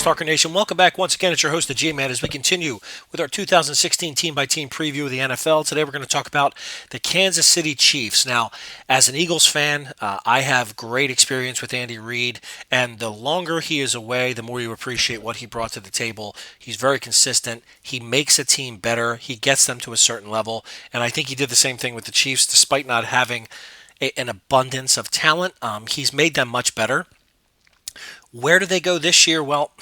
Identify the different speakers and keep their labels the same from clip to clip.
Speaker 1: Talker Nation. Welcome back once again. It's your host, the G-Man, as we continue with our 2016 team-by-team preview of the NFL. Today we're going to talk about the Kansas City Chiefs. Now, as an Eagles fan, I have great experience with Andy Reid, and the longer he is away, the more you appreciate what he brought to the table. He's very consistent. He makes a team better. He gets them to a certain level, and I think he did the same thing with the Chiefs, despite not having an abundance of talent. He's made them much better. Where do they go this year? Well,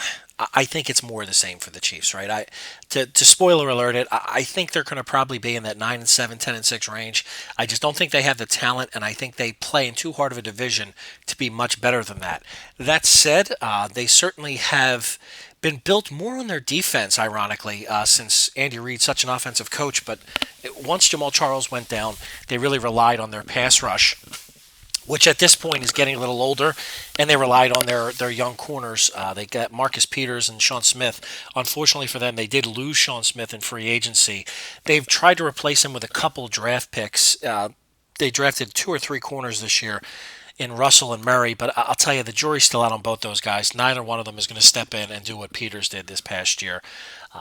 Speaker 1: I think it's more of the same for the Chiefs, right? To spoiler alert it, I think they're going to probably be in that 9-7, 10-6 range. I just don't think they have the talent, and I think they play in too hard of a division to be much better than that. That said, they certainly have been built more on their defense, ironically, since Andy Reid's such an offensive coach. But once Jamal Charles went down, they really relied on their pass rush, which at this point is getting a little older, and they relied on their young corners. They got Marcus Peters and Sean Smith. Unfortunately for them, they did lose Sean Smith in free agency. They've tried to replace him with a couple draft picks. They drafted 2 or 3 corners this year in Russell and Murray, but I'll tell you, the jury's still out on both those guys. Neither one of them is going to step in and do what Peters did this past year.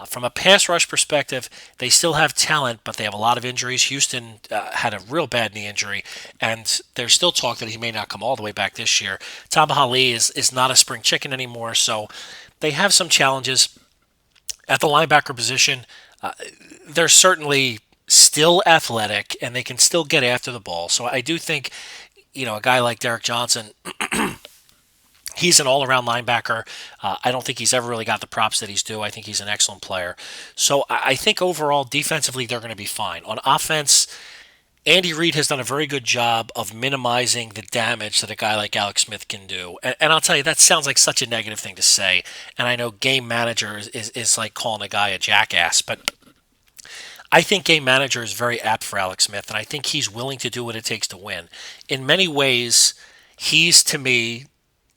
Speaker 1: From a pass rush perspective, they still have talent, but they have a lot of injuries. Houston had a real bad knee injury, and there's still talk that he may not come all the way back this year. Tamba Hali is not a spring chicken anymore, so they have some challenges. At the linebacker position, they're certainly still athletic, and they can still get after the ball. So I do think, a guy like Derek Johnson, he's an all-around linebacker. I don't think he's ever really got the props that he's due. I think he's an excellent player. So I think overall, defensively, they're going to be fine. On offense, Andy Reid has done a very good job of minimizing the damage that a guy like Alex Smith can do. And I'll tell you, that sounds like such a negative thing to say. And I know game manager is like calling a guy a jackass, but I think game manager is very apt for Alex Smith, and I think he's willing to do what it takes to win. In many ways, he's, to me,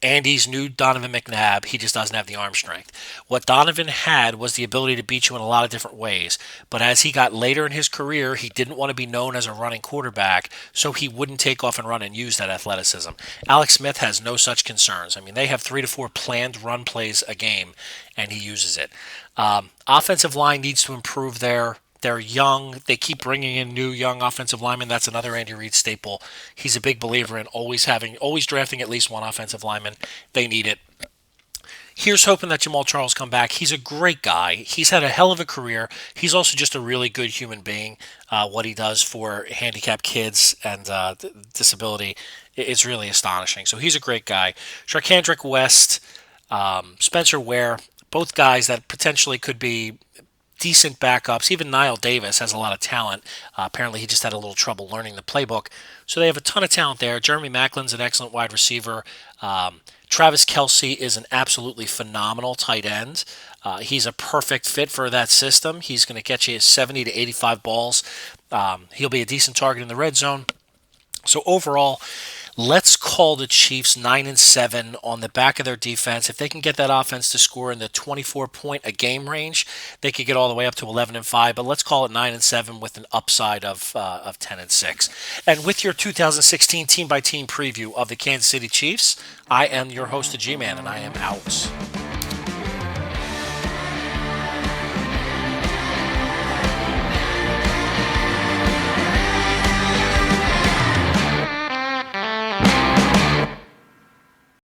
Speaker 1: Andy's new Donovan McNabb. He just doesn't have the arm strength. What Donovan had was the ability to beat you in a lot of different ways. But as he got later in his career, he didn't want to be known as a running quarterback, so he wouldn't take off and run and use that athleticism. Alex Smith has no such concerns. I mean, they have 3 to 4 planned run plays a game, and he uses it. Offensive line needs to improve there. They're young. They keep bringing in new young offensive linemen. That's another Andy Reid staple. He's a big believer in always drafting at least one offensive lineman. They need it. Here's hoping that Jamal Charles come back. He's a great guy. He's had a hell of a career. He's also just a really good human being. What he does for handicapped kids and disability is really astonishing. So he's a great guy. Sharkhandrick West, Spencer Ware, both guys that potentially could be decent backups. Even Niall Davis has a lot of talent. Apparently, he just had a little trouble learning the playbook. So they have a ton of talent there. Jeremy Macklin's an excellent wide receiver. Travis Kelce is an absolutely phenomenal tight end. He's a perfect fit for that system. He's going to get you 70 to 85 balls. He'll be a decent target in the red zone. So overall, let's call the Chiefs 9-7 on the back of their defense. If they can get that offense to score in the 24-point a game range, they could get all the way up to 11-5. But let's call it 9-7 with an upside of 10-6. And with your 2016 team-by-team preview of the Kansas City Chiefs, I am your host, the G-Man, and I am out.